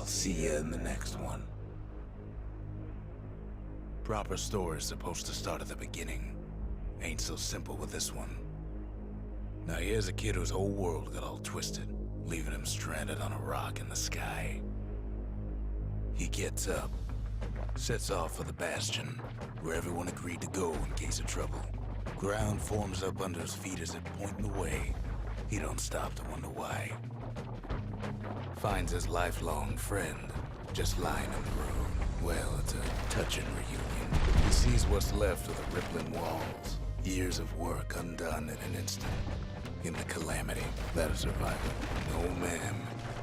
I'll see you in the next one. Proper story's supposed to start at the beginning. Ain't so simple with this one. Now here's a kid whose whole world got all twisted, leaving him stranded on a rock in the sky. He gets up, sets off for the Bastion, where everyone agreed to go in case of trouble. Ground forms up under his feet as it pointing the way. He don't stop to wonder why. Finds his lifelong friend just lying in the road. Well, it's a touching reunion. He sees what's left of the rippling walls. Years of work undone in an instant. In the calamity, that'll survive it. No, ma'am.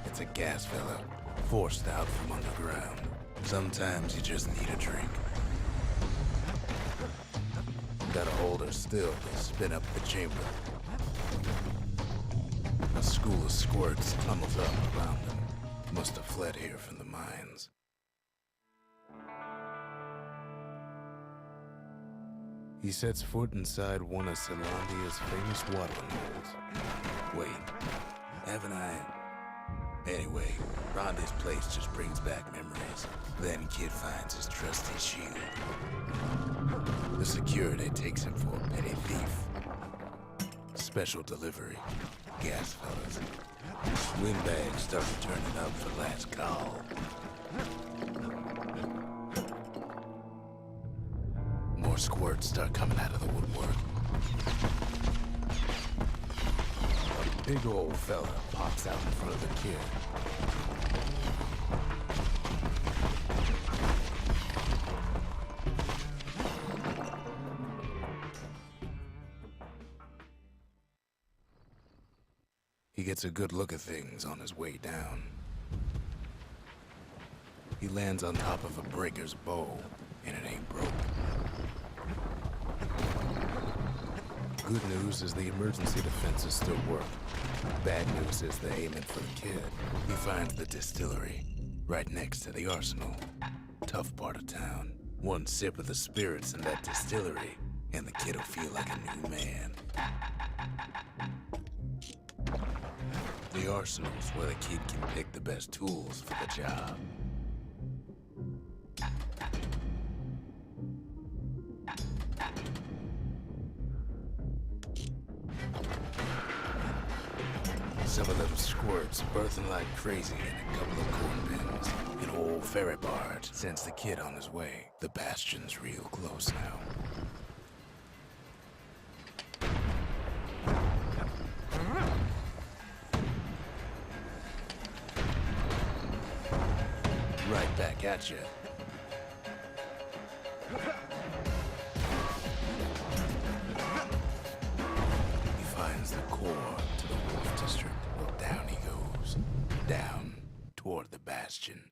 It's a gas fella, forced out from underground. Sometimes you just need a drink. Gotta hold her still to spin up the chamber. A school of squirts tunnels up around him. Must have fled here from the mines. He sets foot inside one of Zealandia's famous watering holes. Wait, haven't I? Anyway, Rhonda's place just brings back memories. Then Kid finds his trusty shield. The security takes him for a petty thief. Special delivery. Gas fellas. Windbags start turning up for last call. More squirts start coming out of the woodwork. A big old fella pops out in front of the kid. He gets a good look at things on his way down. He lands on top of a breaker's bow, and it ain't broke. Good news is the emergency defenses still work. Bad news is they're aiming for the kid. He finds the distillery, right next to the arsenal. Tough part of town. One sip of the spirits in that distillery, and the kid'll feel like a new man. The arsenal's where the kid can pick the best tools for the job. Some of them squirts birthing like crazy in a couple of corn bins. An old ferry barge sends the kid on his way. The Bastion's real close now. Right back at you. He finds the core to the Wolf District. Well, down he goes. Down toward the Bastion.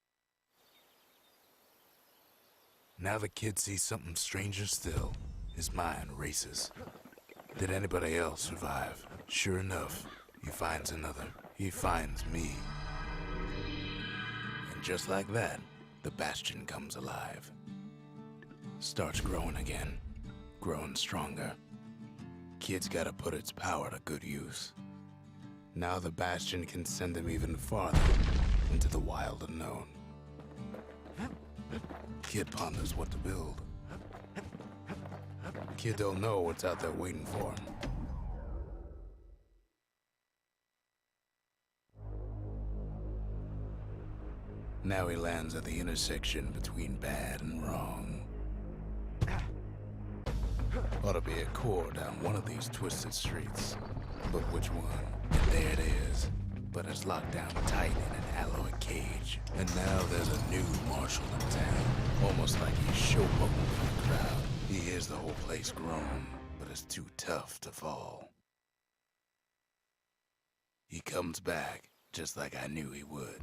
Now the kid sees something stranger still. His mind races. Did anybody else survive? Sure enough, he finds another. He finds me. And just like that, the Bastion comes alive. Starts growing again. Growing stronger. Kid's gotta put its power to good use. Now the Bastion can send him even farther into the wild unknown. Kid ponders what to build. Kid don't know what's out there waiting for him. Now he lands at the intersection between bad and wrong. Ought to be a core down one of these twisted streets. But which one? And there it is. But it's locked down tight in an alloy cage. And now there's a new marshal in town. Almost like he's showboating for the crowd. He hears the whole place groan, but it's too tough to fall. He comes back, just like I knew he would.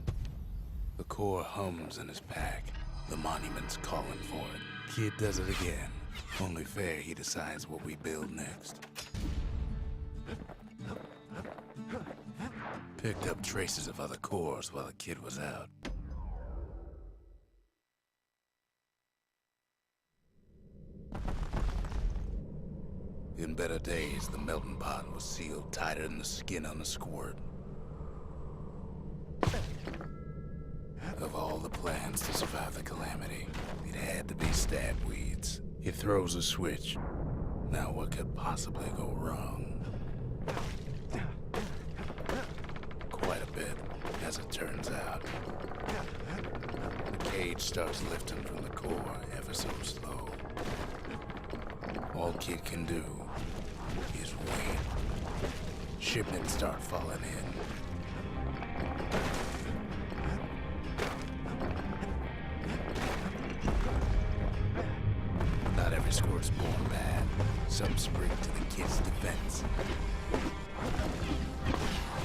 The core hums in his pack. The monument's calling for it. Kid does it again. Only fair he decides what we build next. Picked up traces of other cores while the kid was out. In better days, the melting pot was sealed tighter than the skin on a squirt. Of all the plans to survive the calamity, it had to be stab weeds. He throws a switch. Now what could possibly go wrong? Quite a bit, as it turns out. The cage starts lifting from the core ever so slow. All Kid can do is wait. Shipments start falling in. Not every squirt's born bad. Some spring to the kid's defense.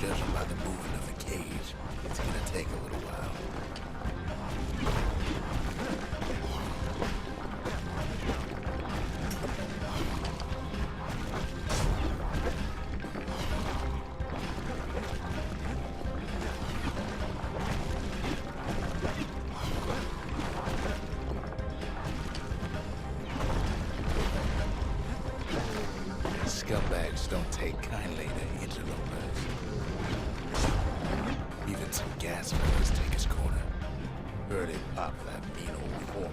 Judging by the movement of the cage, it's gonna take a little while. Scumbags don't take kindly to interlopers. Even some gas fellas take his corner. Heard it pop that mean old foreman.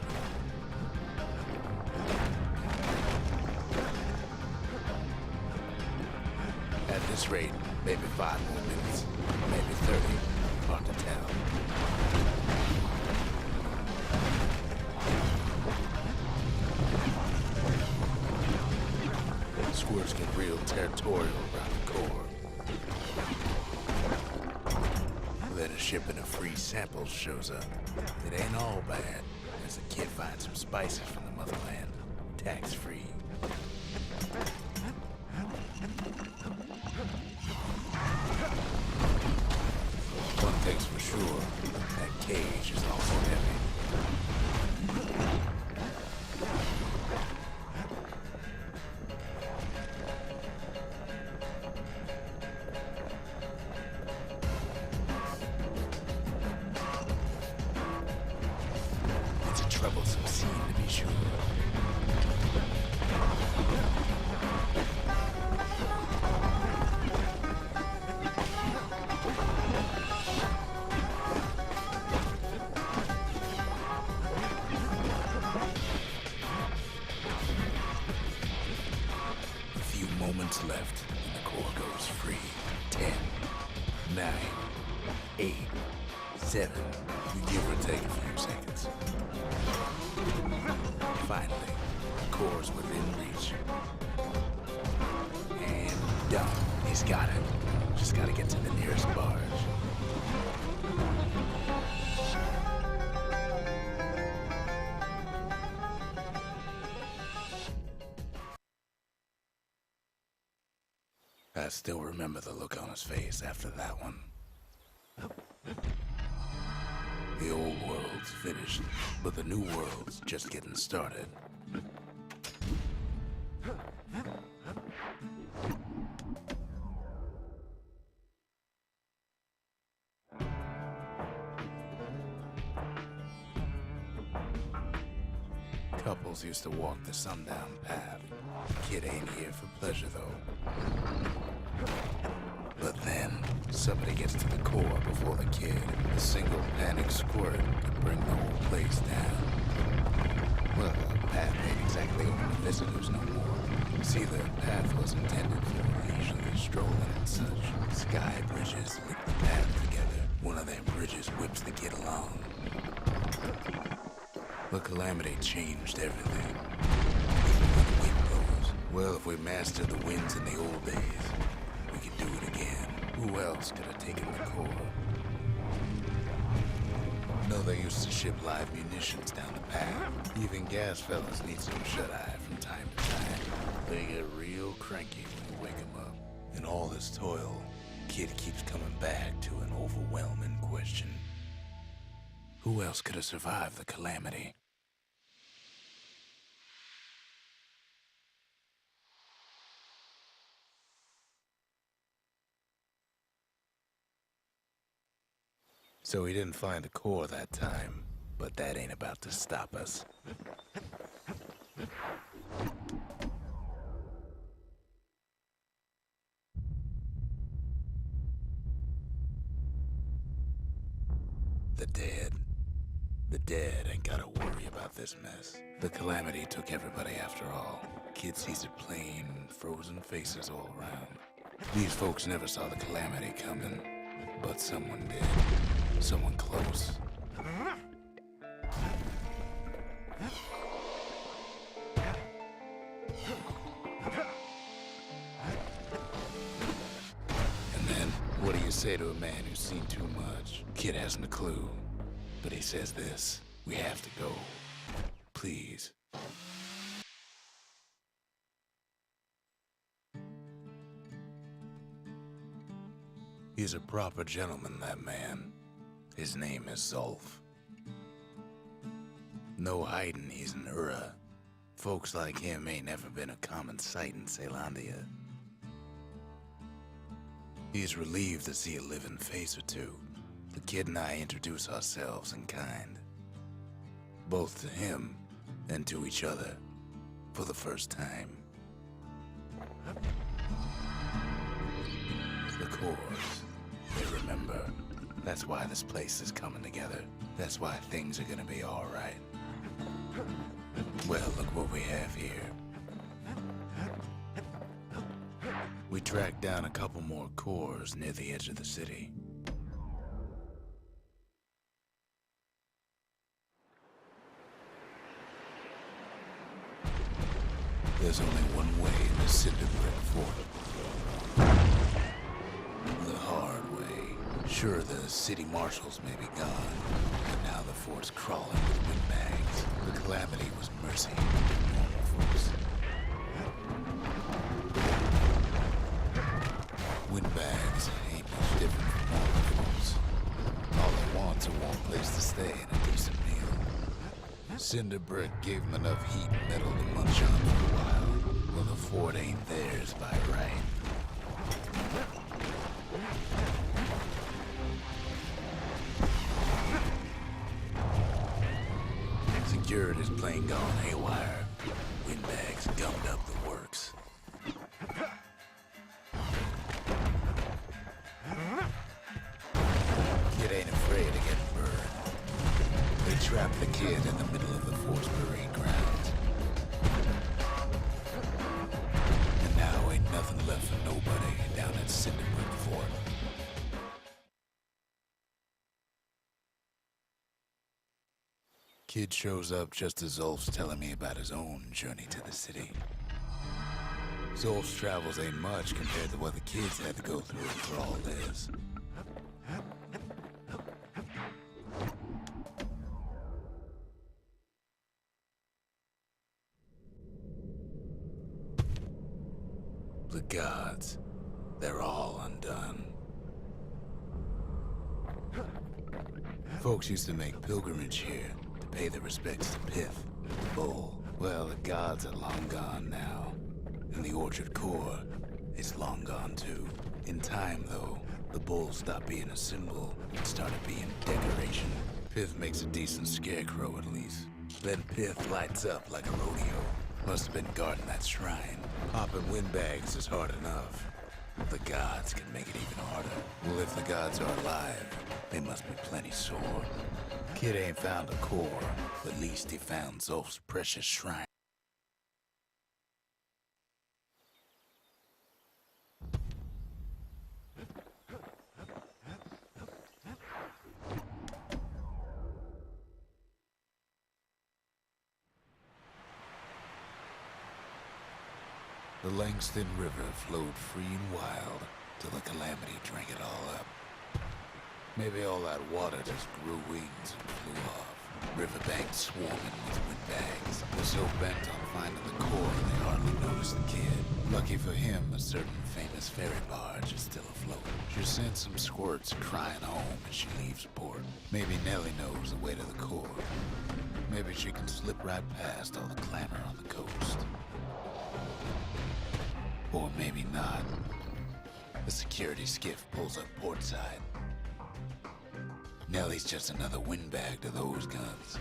At this rate, maybe 5 more minutes, maybe 30. Hard to tell. Squirts get real territorial around the core. Then a shipment of free samples shows up. It ain't all bad, as the kid finds some spices from the motherland, tax-free. One thing's for sure, that cage is also heavy. Troublesome scene, to be sure. A few moments left, and the core goes free. 10, 9, 8, 7. You give or take a few seconds. Finally, the core's within reach. And done. He's got it. Just gotta get to the nearest barge. I still remember the look on his face after that one. The old world's finished, but the new world's just getting started. Couples used to walk the sundown path. Kid ain't here for pleasure, though. But then, somebody gets to the core before the kid. A single panic squirt can bring the whole place down. Well, the path ain't exactly open to visitors no more. See, the path was intended for leisurely strolling and such. Sky bridges link the path together. One of them bridges whips the kid along. The calamity changed everything. Even when the wind blows. Well, if we mastered the winds in the old days, we could do it again. Who else could have taken the core? No, they used to ship live munitions down the path. Even gas fellas need some shut-eye from time to time. They get real cranky when you wake them up. In all this toil, Kid keeps coming back to an overwhelming question. Who else could have survived the calamity? So he didn't find the core that time, but that ain't about to stop us. The dead The dead ain't gotta worry about this mess. The calamity took everybody after all. Kid sees it plain, frozen faces all around. These folks never saw the calamity coming, but someone did. Someone close. And then, what do you say to a man who's seen too much? Kid hasn't a clue, but he says this: we have to go. Please. He's a proper gentleman, that man. His name is Zolf. No hiding he's an Ura. Folks like him ain't never been a common sight in Caelondia. He's relieved to see a living face or two. The kid and I introduce ourselves in kind. Both to him and to each other for the first time. The cores, they remember. That's why this place is coming together. That's why things are gonna be all right. Well, look what we have here. We tracked down a couple more cores near the edge of the city. There's only one way in the Cinderbrick Fort. The hard way. Sure, the city marshals may be gone, but now the fort's crawling with windbags. The calamity was mercy to normal folks. Windbags ain't much different from normal folks. All they want's a warm place to stay and a decent meal. Cinderbrick gave them enough heat and metal to munch on for a while. Well, the fort ain't theirs by right. Security's plain gone haywire. Windbags gummed up the works. Kid ain't afraid of getting burned. They trapped the kid in the middle of the fort's parade grounds. And now ain't nothing left for nobody down at Cinderbrick Fort. Kid shows up just as Zolf's telling me about his own journey to the city. Zolf's travels ain't much compared to what the kids had to go through for all this. The gods, they're all undone. Folks used to make pilgrimage here to pay their respects to Pith, the bull. Well, the gods are long gone now. And the Orchard Core is long gone too. In time, though, the bull stopped being a symbol and started being decoration. Pith makes a decent scarecrow, at least. Then Pith lights up like a rodeo. Must have been guarding that shrine. Popping windbags is hard enough. The gods can make it even harder. Well, if the gods are alive, they must be plenty sore. Kid ain't found a core, but at least he found Zolf's precious shrine. The Langston River flowed free and wild till the calamity drank it all up. Maybe all that water just grew wings and flew off. Riverbanks swarming with windbags. They're so bent on finding the core they hardly notice the kid. Lucky for him, a certain famous ferry barge is still afloat. She sends some squirts crying home as she leaves port. Maybe Nellie knows the way to the core. Maybe she can slip right past all the clamor on the coast. Or maybe not. The security skiff pulls up portside. Nellie's just another windbag to those guns.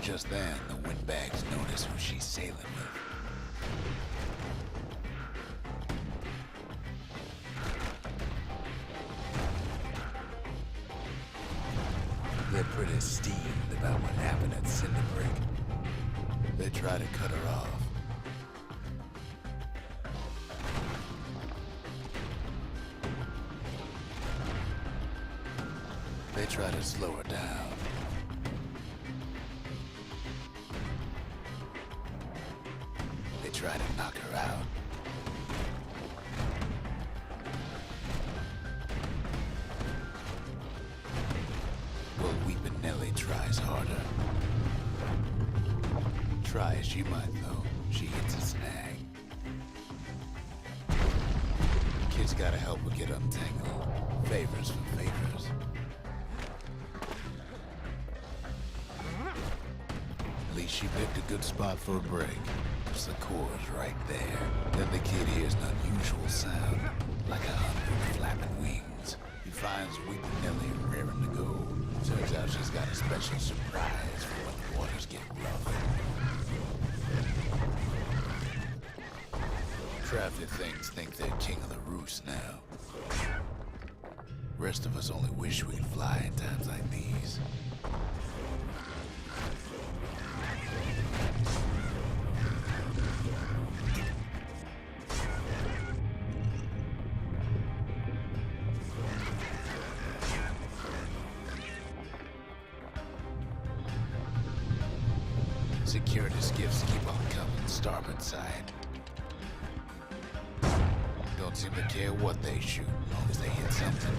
Just then, the windbags notice who she's sailing with. is steamed about what happened at Cinderbreak. They try to cut her off. They try to slow her down. They try to knock her out. Well, Weepin' Nellie tries harder. Try as she might, though, she hits a snag. Kid's gotta help her get untangled. Favors for favors. At least she picked a good spot for a break. The core's right there. Then the kid hears an unusual sound, like 100 flapping wings. He finds Weepin' Nellie raring to go. Turns out she's got a special surprise for when the waters get rough. Crafty things think they're king of the roost now. Rest of us only wish we could fly in times like these. Security skiffs keep on coming, starboard side. Don't seem to care what they shoot, as long as they hit something.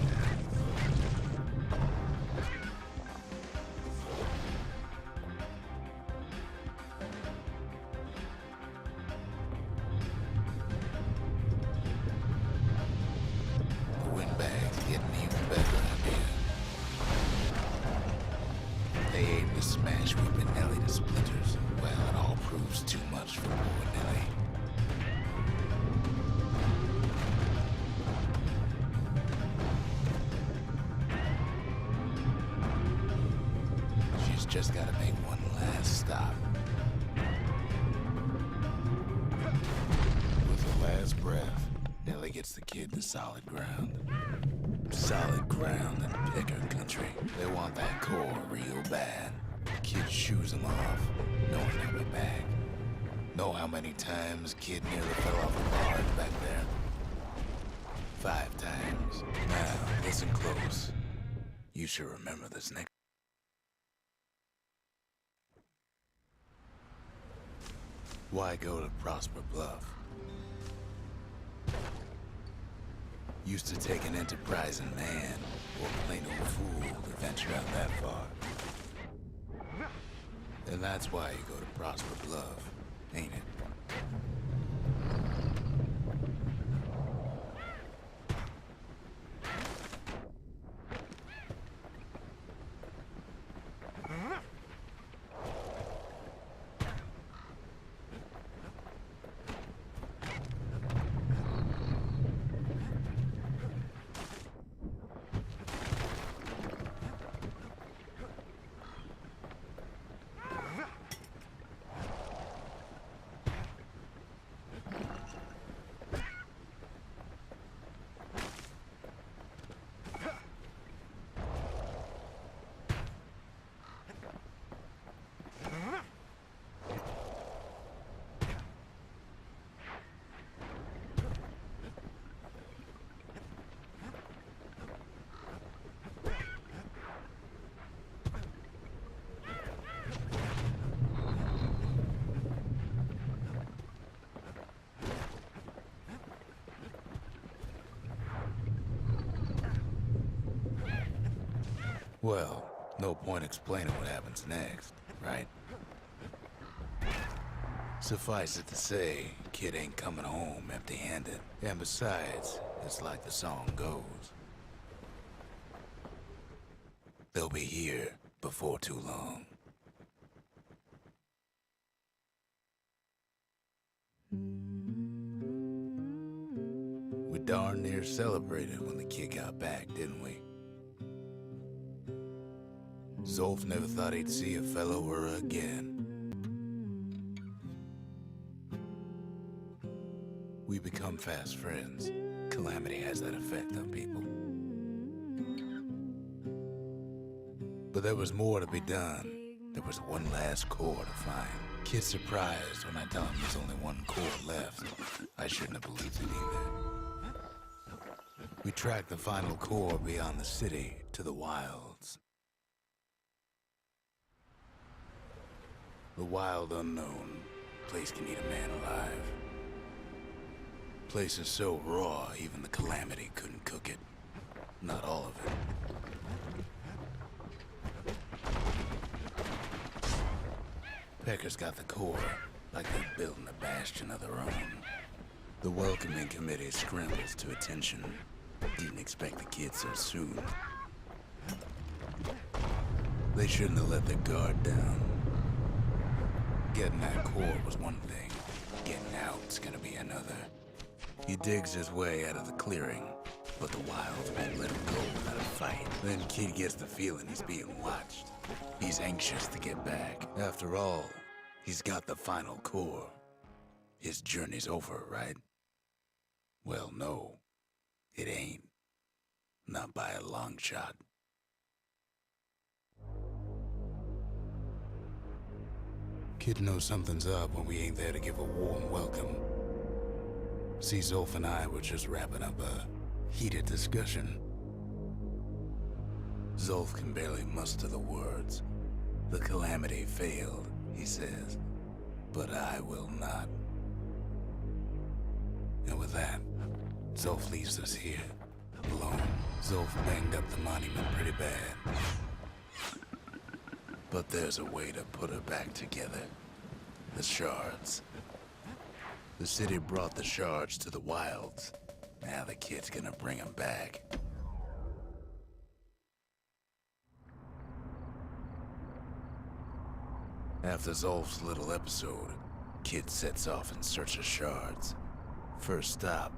The windbag's getting even better out here. They aim to smash Weepin' Nellie to splinters. Well, it all proves too much for poor Nellie. She's just gotta make one last stop. With her last breath, Nellie gets the kid to solid ground. Solid ground in picker country. They want that core real bad. Kid shoos them off, knowing they'll be back. Know how many times kid nearly fell off a barge back there? 5 times. Now, listen close. You should remember this next. Why go to Prosper Bluff? Used to take an enterprising man or plain old fool to venture out that far. And that's why you go to Prosper Bluff, ain't it? Well, no point explaining what happens next, right? Suffice it to say, kid ain't coming home empty-handed. And besides, it's like the song goes. They'll be here before too long. We darn near celebrated when the kid got back, didn't we? Zolf never thought he'd see a fellow or again. We become fast friends. Calamity has that effect on people. But there was more to be done. There was one last core to find. Kid's surprised when I tell him there's only one core left. I shouldn't have believed it either. We tracked the final core beyond the city to the wilds. The wild unknown. Place can eat a man alive. Place is so raw, even the Calamity couldn't cook it. Not all of it. Pecker's got the core, like they're building a bastion of their own. The welcoming committee scrambles to attention. Didn't expect the kid so soon. They shouldn't have let their guard down. Getting that core was one thing. Getting out's gonna be another. He digs his way out of the clearing, but the wilds won't let him go without a fight. Then kid gets the feeling he's being watched. He's anxious to get back. After all, he's got the final core. His journey's over, right? Well, no, it ain't. Not by a long shot. Kid knows something's up when we ain't there to give a warm welcome. See, Zolf and I were just wrapping up a heated discussion. Zolf can barely muster the words. The Calamity failed, he says, but I will not. And with that, Zolf leaves us here, alone. Zolf banged up the monument pretty bad. But there's a way to put her back together. The shards. The city brought the shards to the wilds. Now the kid's gonna bring them back. After Zolf's little episode, kid sets off in search of shards. First stop,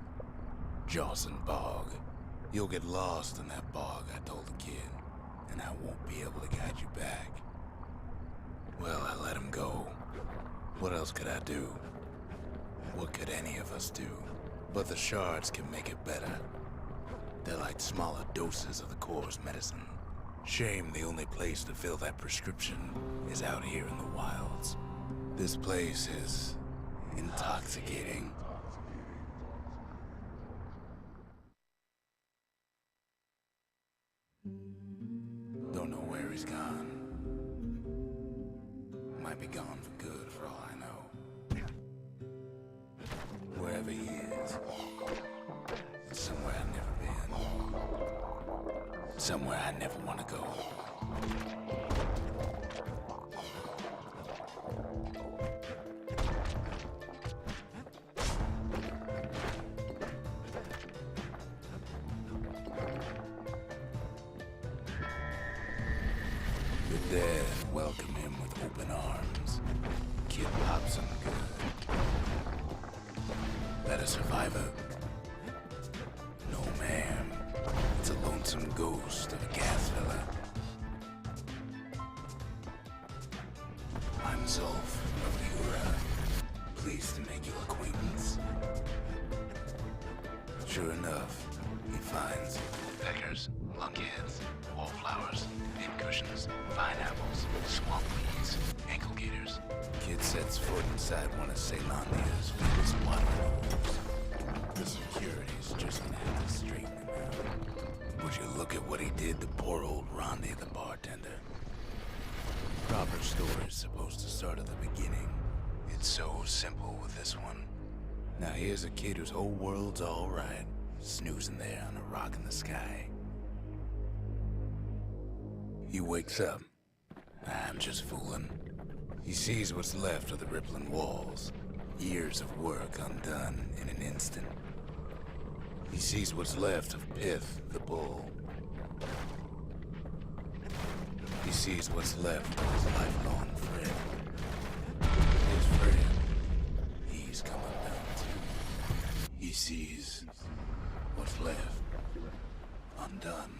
Jawson Bog. You'll get lost in that bog, I told the kid, and I won't be able to guide you back. Well, I let him go. What else could I do? What could any of us do? But the shards can make it better. They're like smaller doses of the core's medicine. Shame the only place to fill that prescription is out here in the wilds. This place is intoxicating. Don't know where he's gone. Might be gone for good for all I know. Wherever he is, somewhere I've never been. Somewhere I never want to go. The dead welcome him with open arms. Kid pops him good. That a survivor? No, ma'am. It's a lonesome ghost of a gas fella. I'm Zolf of Ura. Pleased to make your acquaintance. Sure enough, he finds peckers, lunkheads, wallflowers, pincushions, pineapples, swamp weeds, ankle gators. Kid sets foot inside one of Ceylonia's famous waterholes. The security's just gonna have to straighten him out. Would you look at what he did to poor old Rondi, the bartender? Proper story's supposed to start at the beginning. It's so simple with this one. Now here's a kid whose whole world's all right, snoozing there on a rock in the sky. He wakes up. I'm just fooling. He sees what's left of the rippling walls. Years of work undone in an instant. He sees what's left of Pith, the bull. He sees what's left of his lifelong friend. His friend. He's coming down too. He sees what's left undone.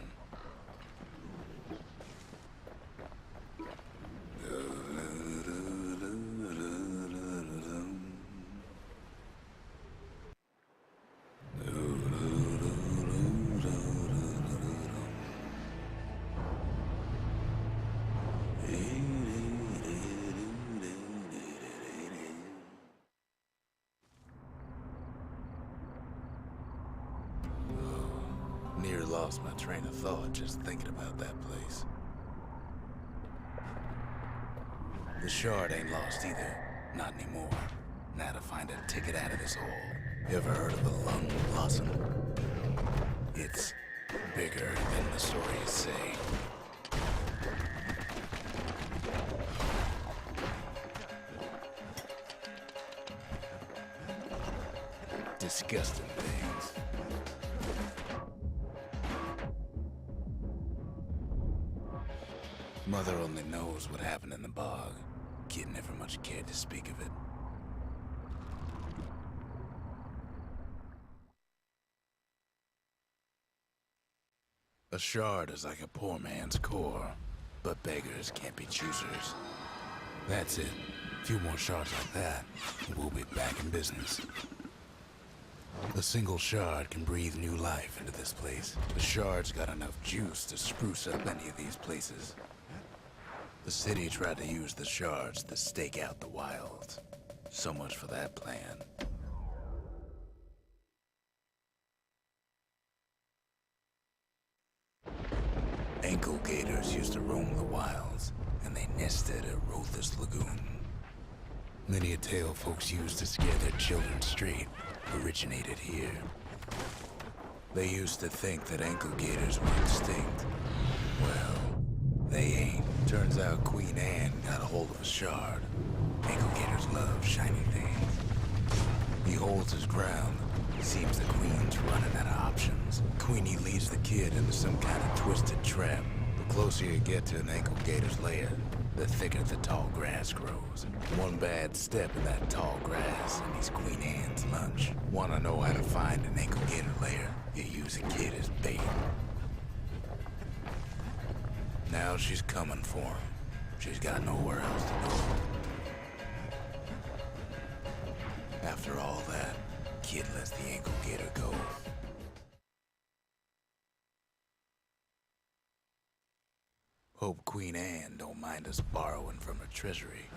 lost my train of thought just thinking about that place. The shard ain't lost either. Not anymore. Now to find a ticket out of this hole. You ever heard of the lung blossom? It's bigger than the stories say. Disgusting things. Mother only knows what happened in the bog. Kid never much cared to speak of it. A shard is like a poor man's core, but beggars can't be choosers. That's it. A few more shards like that, and we'll be back in business. A single shard can breathe new life into this place. The shard's got enough juice to spruce up any of these places. The city tried to use the shards to stake out the wilds. So much for that plan. Ankle gators used to roam the wilds, and they nested at Rothes Lagoon. Many a tale folks used to scare their children straight originated here. They used to think that ankle gators were extinct. Well, they ain't. Turns out Queen Anne got a hold of a shard. Ankle gators love shiny things. He holds his ground. Seems the Queen's running out of options. Queenie leads the kid into some kind of twisted trap. The closer you get to an ankle gator's lair, the thicker the tall grass grows. One bad step in that tall grass, and he's Queen Anne's lunch. Want to know how to find an ankle gator lair? You use a kid as bait. Now she's coming for him. She's got nowhere else to go. After all that, kid lets the ankle gator go. Hope Queen Anne don't mind us borrowing from her treasury.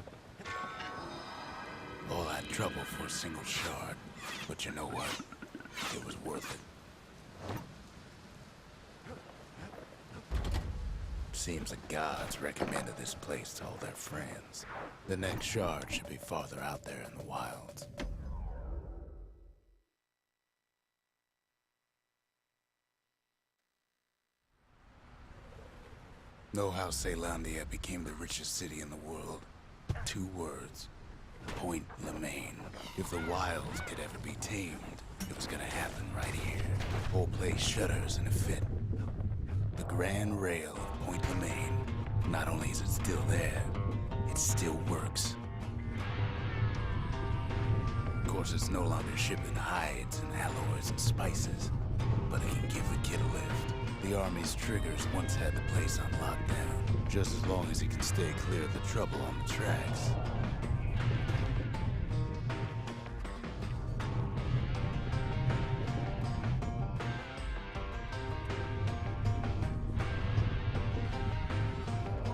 All that trouble for a single shard, but you know what? It was worth it. Seems the gods recommended this place to all their friends. The next shard should be farther out there in the wilds. Know how Caelondia became the richest city in the world? 2 words. Point Lemaine. If the wilds could ever be tamed, it was gonna happen right here. The whole place shudders in a fit. The grand rail of Point Lemaine. Not only is it still there, it still works. Of course, it's no longer shipping hides and alloys and spices, but it can give a kid a lift. The Army's triggers once had the place on lockdown, just as long as he can stay clear of the trouble on the tracks.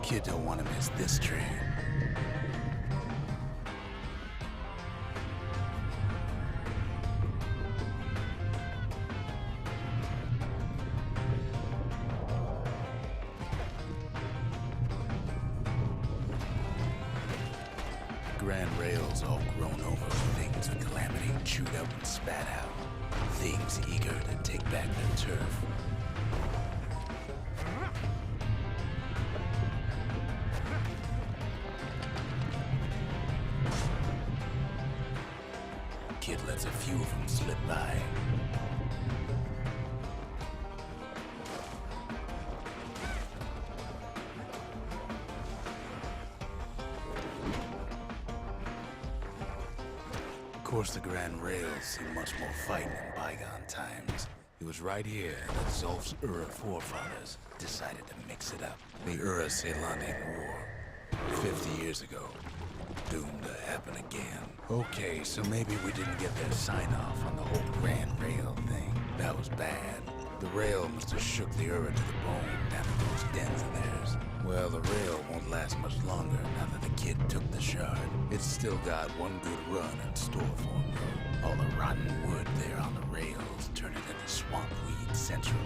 Kid don't want to miss this train. Grand rails all grown over, things of calamity chewed up and spat out. Things eager to take back their turf. Kid lets a few of them slip by. Of course, the Grand Rails seen much more fighting in bygone times. It was right here that Zulf's Ura forefathers decided to mix it up. The Ura-Caelondian War, 50 years ago. Doomed to happen again. Okay, so maybe we didn't get their sign-off on the whole Grand Rail thing. That was bad. The rail must have shook the Ura to the bone down in those dens of theirs. Well, the rail won't last much longer now that the kid took the shard. It's still got one good run in store for him, though. All the rotten wood there on the rails turned it into swamp weed central.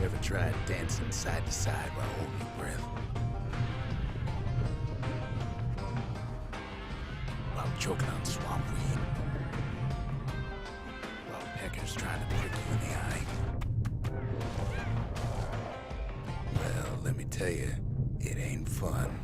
Ever tried dancing side to side while holding your breath? While choking on swamp weed? While peckers trying to prick you in the eye? Well, let me tell you, it ain't fun.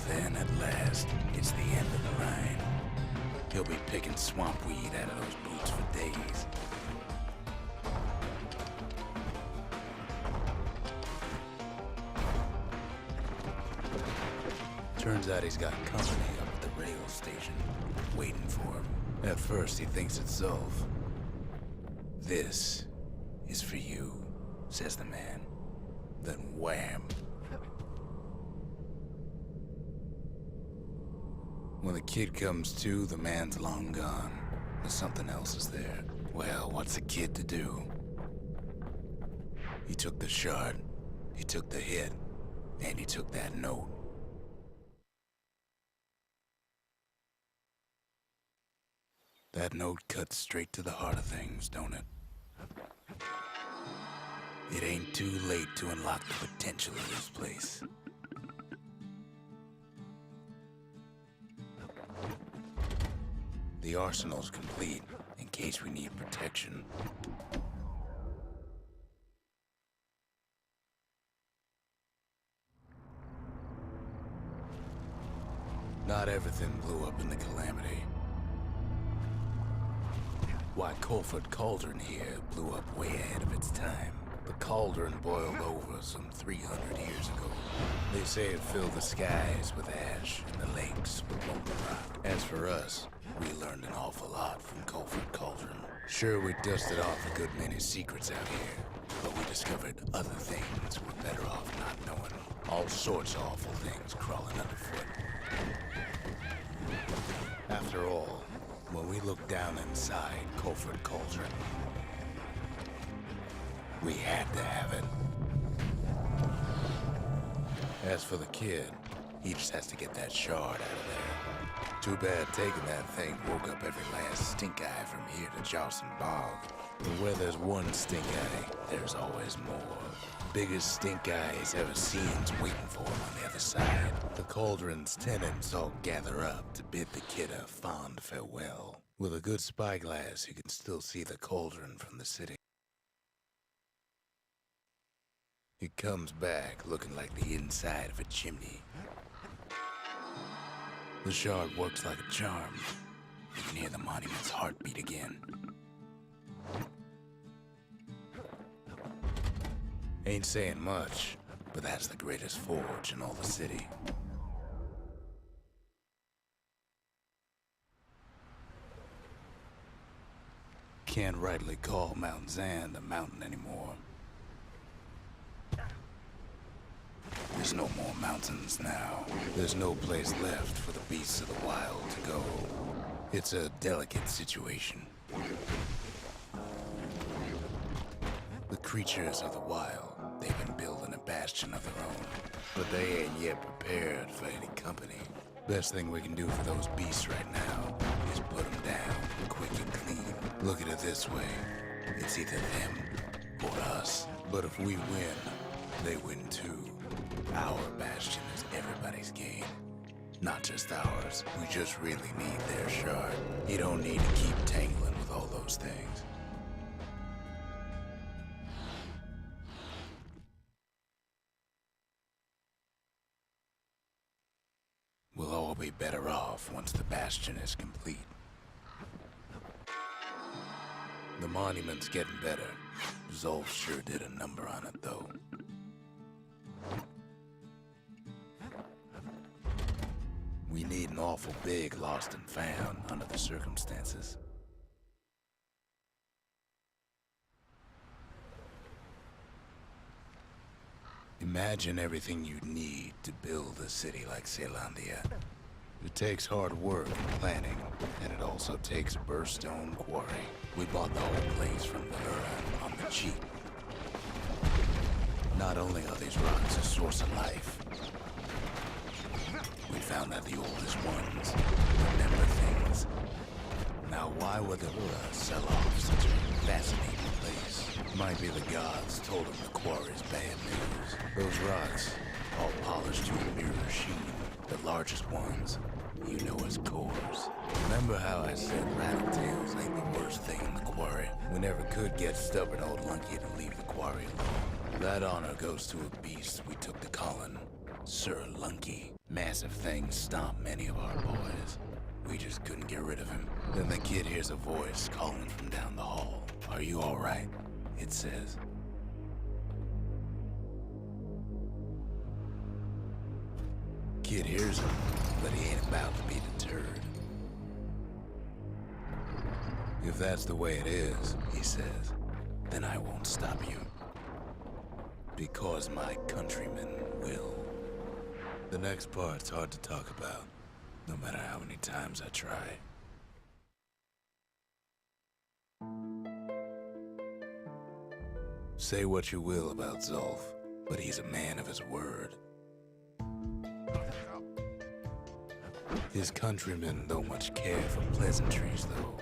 Then at last, it's the end of the line. He'll be picking swamp weed out of those boots for days. Turns out he's got company up at the rail station, waiting for him. At first, he thinks it's Zulf. "This is for you," says the man. Then wham! When the kid comes to, the man's long gone. But something else is there. Well, what's the kid to do? He took the shard, he took the hit, and he took that note. That note cuts straight to the heart of things, don't it? It ain't too late to unlock the potential of this place. The arsenal's complete, in case we need protection. Not everything blew up in the calamity. Why, Colford Cauldron here blew up way ahead of its time. The cauldron boiled over some 300 years ago. They say it filled the skies with ash and the lakes with molten rock. As for us, we learned an awful lot from Colford Cauldron. Sure, we dusted off a good many secrets out here, but we discovered other things we're better off not knowing. All sorts of awful things crawling underfoot. After all, when we looked down inside Colford Cauldron, we had to have it. As for the kid, he just has to get that shard out of there. Too bad taking that thing woke up every last stink eye from here to Jocelyn Bog. But where there's one stink eye, there's always more. Biggest stink eye he's ever seen's waiting for him on the other side. The cauldron's tenants all gather up to bid the kid a fond farewell. With a good spyglass, you can still see the cauldron from the city. He comes back looking like the inside of a chimney. The shard works like a charm. You can hear the monument's heartbeat again. Ain't saying much, but that's the greatest forge in all the city. Can't rightly call Mount Zand a mountain anymore. There's no more mountains now. There's no place left for the beasts of the wild to go. It's a delicate situation. The creatures of the wild, they've been building a bastion of their own, but they ain't yet prepared for any company. Best thing we can do for those beasts right now is put them down, quick and clean. Look at it this way. It's either them or us. But if we win, they win too. Our bastion is everybody's game. Not just ours. We just really need their shard. You don't need to keep tangling with all those things. We'll all be better off once the bastion is complete. The monument's getting better. Zulf sure did a number on it, though. We need an awful big lost and found under the circumstances. Imagine everything you'd need to build a city like Zealandia. It takes hard work and planning, and it also takes a Bastion quarry. We bought the whole place from the Ura on the cheap. Not only are these rocks a source of life, we found that the oldest ones remember things. Now, why would the Ura sell off such a fascinating place? Might be the gods told them the quarry's bad news. Those rocks, all polished to a mirror sheen. The largest ones, you know as cores. Remember how I said rattletails ain't the worst thing in the quarry? We never could get stubborn old Lunky to leave the quarry alone. That honor goes to a beast we took to Colin, Sir Lunky. Massive things stomped many of our boys. We just couldn't get rid of him. Then the kid hears a voice calling from down the hall. Are you all right? It says. Kid hears him, but he ain't about to be deterred. If that's the way it is, he says, then I won't stop you. Because my countrymen will. The next part's hard to talk about, no matter how many times I try. Say what you will about Zulf, but he's a man of his word. His countrymen don't much care for pleasantries, though.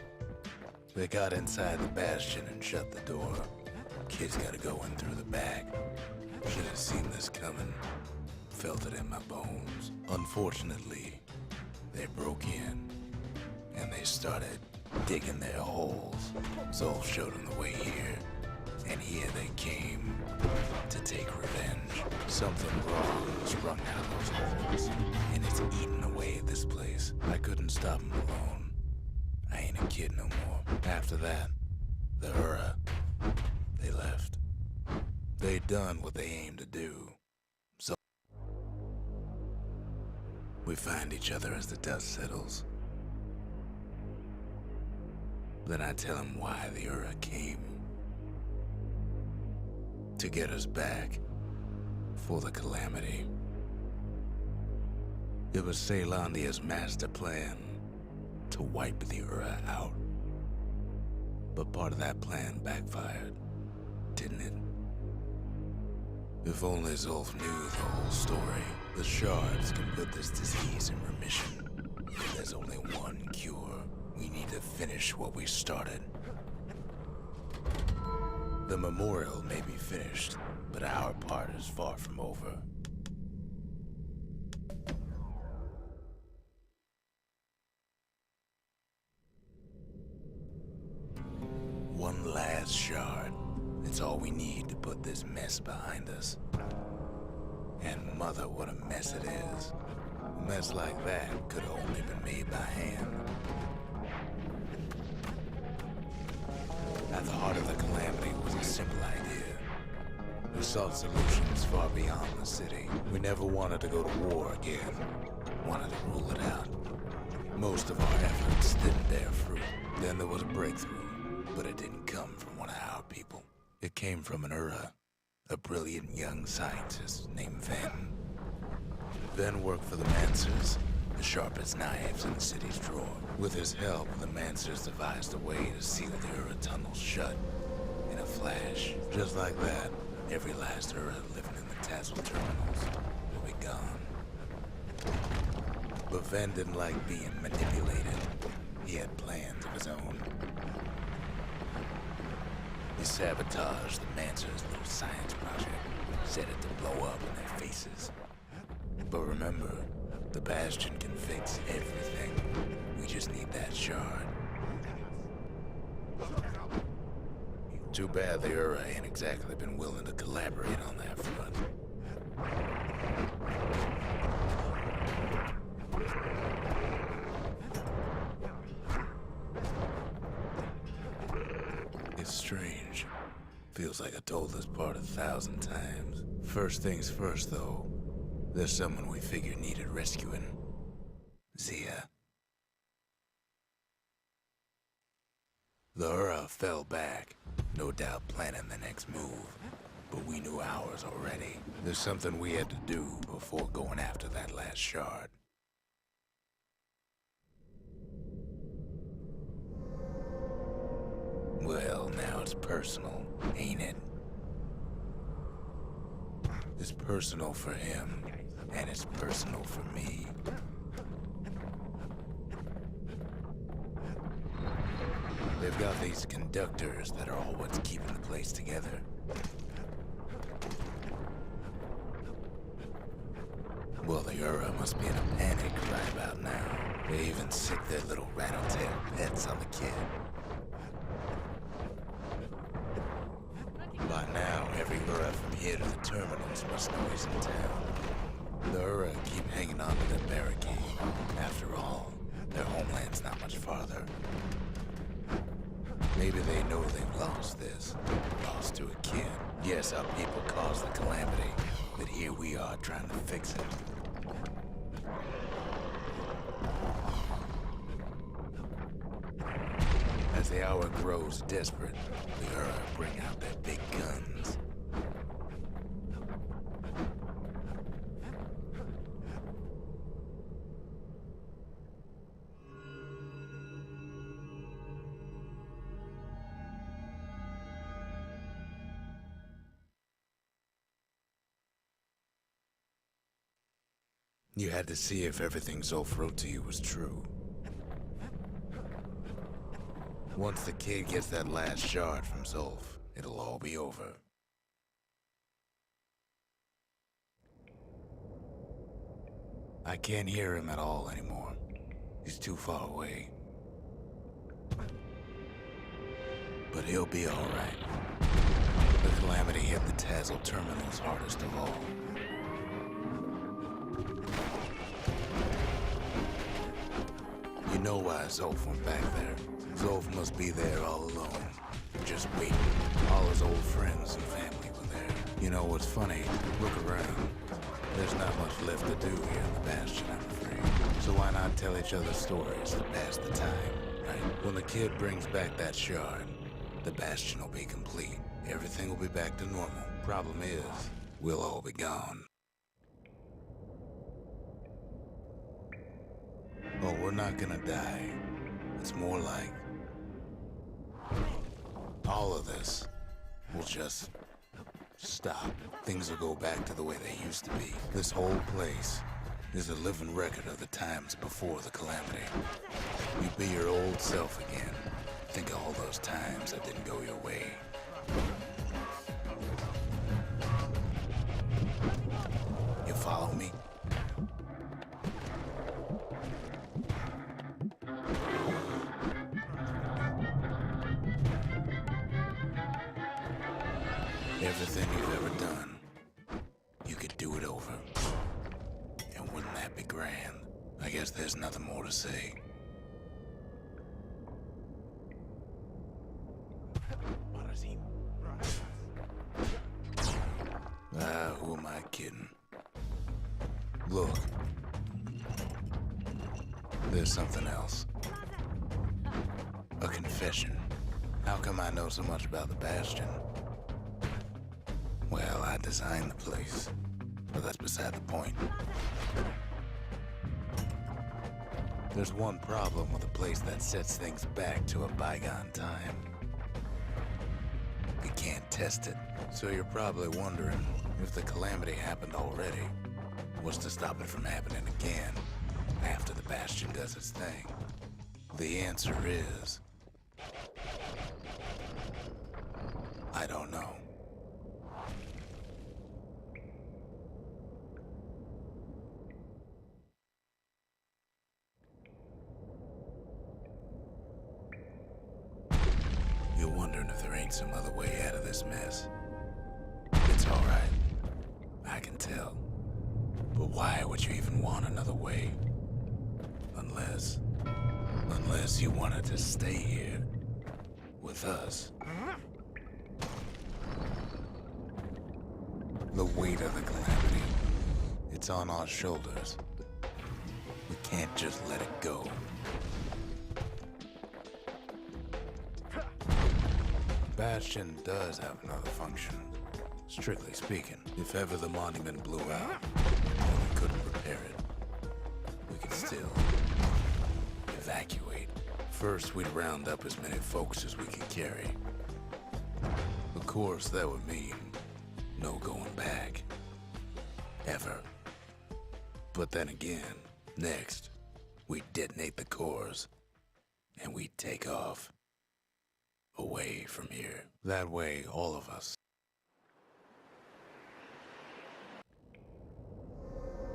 They got inside the Bastion and shut the door. Kid's gotta go in through the back. Should have seen this coming. Felt it in my bones. Unfortunately, they broke in, and they started digging their holes. Zulf showed them the way here, and here they came to take revenge. Something wrong sprung out of those holes, and it's eating away at this place. I couldn't stop them alone. I ain't a kid no more. After that, the Ura, they left. They'd done what they aimed to do. So we find each other as the dust settles. Then I tell him why the Ura came. To get us back for the calamity. It was Caelondia's master plan to wipe the Ura out. But part of that plan backfired, didn't it? If only Zulf knew the whole story. The shards can put this disease in remission. But there's only one cure. We need to finish what we started. The memorial may be finished, but our part is far from over. One last shard. It's all we need to put this mess behind us. And mother, what a mess it is. A mess like that could have only been made by hand. At the heart of the calamity was a simple idea. We sought solutions far beyond the city. We never wanted to go to war again. Wanted to rule it out. Most of our efforts didn't bear fruit. Then there was a breakthrough, but it didn't come from one of our people. It came from an Ura, a brilliant young scientist named Ven. Ven worked for the Mancers, the sharpest knives in the city's drawer. With his help, the Mancers devised a way to seal the Ura tunnels shut in a flash. Just like that, every last Ura living in the Tassel terminals will be gone. But Ven didn't like being manipulated. He had plans of his own. He sabotaged the Mancers' little science project, set it to blow up in their faces. But remember, the Bastion can fix everything. We just need that shard. Too bad the Ura ain't exactly been willing to collaborate on that front. It's strange. Feels like I told this part 1,000 times. First things first, though. There's someone we figured needed rescuing. Zia. The Ura fell back, no doubt planning the next move. But we knew ours already. There's something we had to do before going after that last shard. Well, now it's personal, ain't it? It's personal for him, and it's personal for me. They've got these conductors that are all what's keeping the place together. Well, the Ura must be in a panic right about now. They even sick their little rattletail pets on the kid. By now, every Ura from here to the terminals must know he's in town. The Ura keep hanging on to their barricade. After all, their homeland's not much farther. Maybe they know they've lost this. Lost to a kid. Yes, our people caused the calamity, but here we are trying to fix it. As the hour grows desperate, the Ura bring out their big guns. You had to see if everything Zolf wrote to you was true. Once the kid gets that last shard from Zolf, it'll all be over. I can't hear him at all anymore. He's too far away. But he'll be all right. The calamity hit the Tazzle terminals hardest of all. You know why Zolf went back there. Zolf must be there all alone, just waiting. All his old friends and family were there. You know what's funny? Look around. There's not much left to do here in the Bastion, I'm afraid. So why not tell each other stories to pass the time, right? When the kid brings back that shard, the Bastion will be complete. Everything will be back to normal. Problem is, we'll all be gone. Oh, we're not gonna die. It's more like all of this will just stop. Things will go back to the way they used to be. This whole place is a living record of the times before the calamity. You be your old self again. Think of all those times that didn't go your way. You follow me? Everything you've ever done, you could do it over. And wouldn't that be grand? I guess there's nothing more to say. Who am I kidding? Look. There's something else. A confession. How come I know so much about the Bastion? Well, I designed the place, but that's beside the point. There's one problem with a place that sets things back to a bygone time. You can't test it, so you're probably wondering if the calamity happened already. What's to stop it from happening again after the Bastion does its thing? The answer is, I don't know. You're wondering if there ain't some other way out of this mess. It's all right. I can tell. But why would you even want another way? Unless you wanted to stay here with us. The weight of the calamity, it's on our shoulders. We can't just let it go. Bastion does have another function. Strictly speaking, if ever the monument blew out and we couldn't repair it, we could still evacuate First, we'd round up as many folks as we could carry. Of course, that would mean no going back. Ever. But then again, next, we'd detonate the cores, and we'd take off. Away from here. That way, all of us.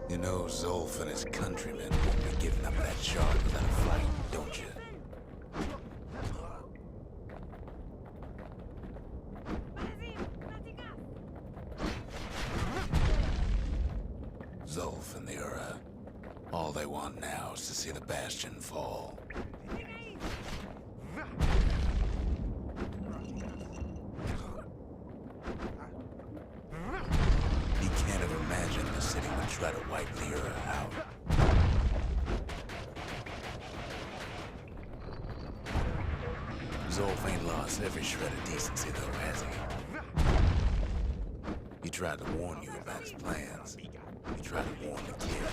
You know Zolf and his countrymen won't be giving up that shard without a fight, don't you? Zolf and the Ura, all they want now is to see the Bastion fall. You can't have imagined the city would try to wipe the Ura out. Zolf ain't lost every shred of decency though, has he? He tried to warn you about his plans. He tried to warn the kid.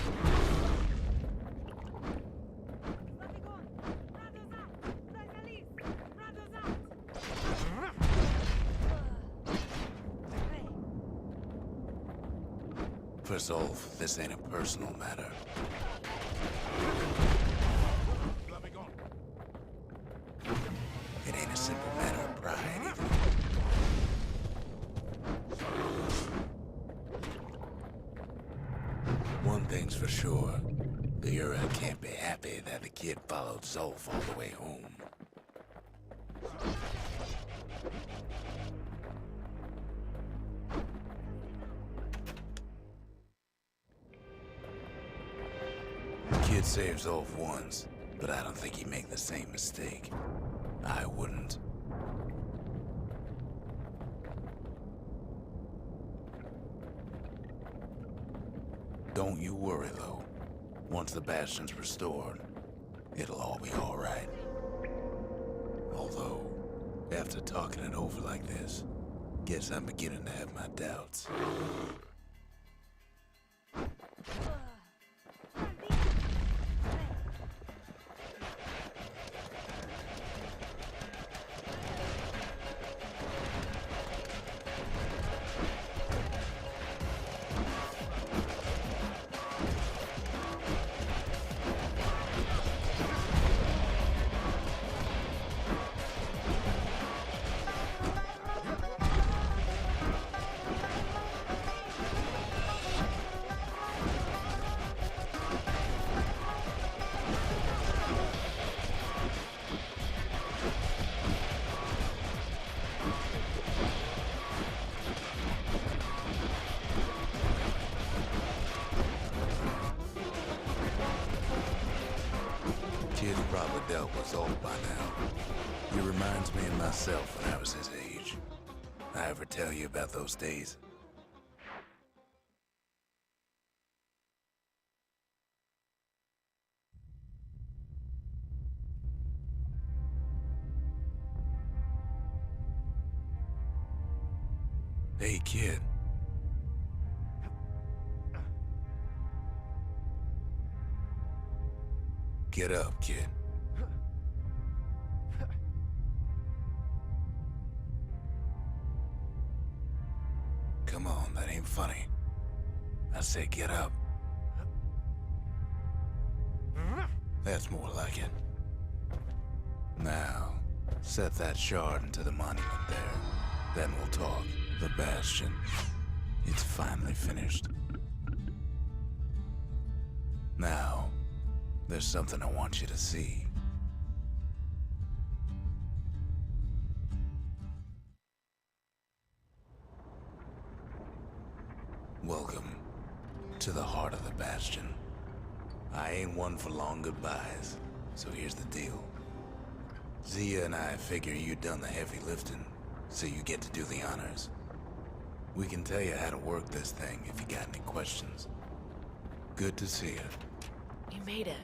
For Zolf, this ain't a personal matter. It ain't a simple matter of pride either. One thing's for sure, the Ura can't be happy that the kid followed Zolf all the way home. The kid saved Zolf once, but I don't think he'd make the same mistake. I wouldn't. Don't you worry, though. Once the Bastion's restored, it'll all be all right. Although, after talking it over like this, guess I'm beginning to have my doubts. Kid's probably dealt with Zolf by now. He reminds me of myself when I was his age. I ever tell you about those days? Hey, kid. Get up, kid. Come on, that ain't funny. I say get up. That's more like it. Now, set that shard into the monument there. Then we'll talk. The Bastion. It's finally finished. Now, there's something I want you to see. Welcome to the heart of the Bastion. I ain't one for long goodbyes, so here's the deal. Zia and I figure you done the heavy lifting, so you get to do the honors. We can tell you how to work this thing if you got any questions. Good to see you. You made it.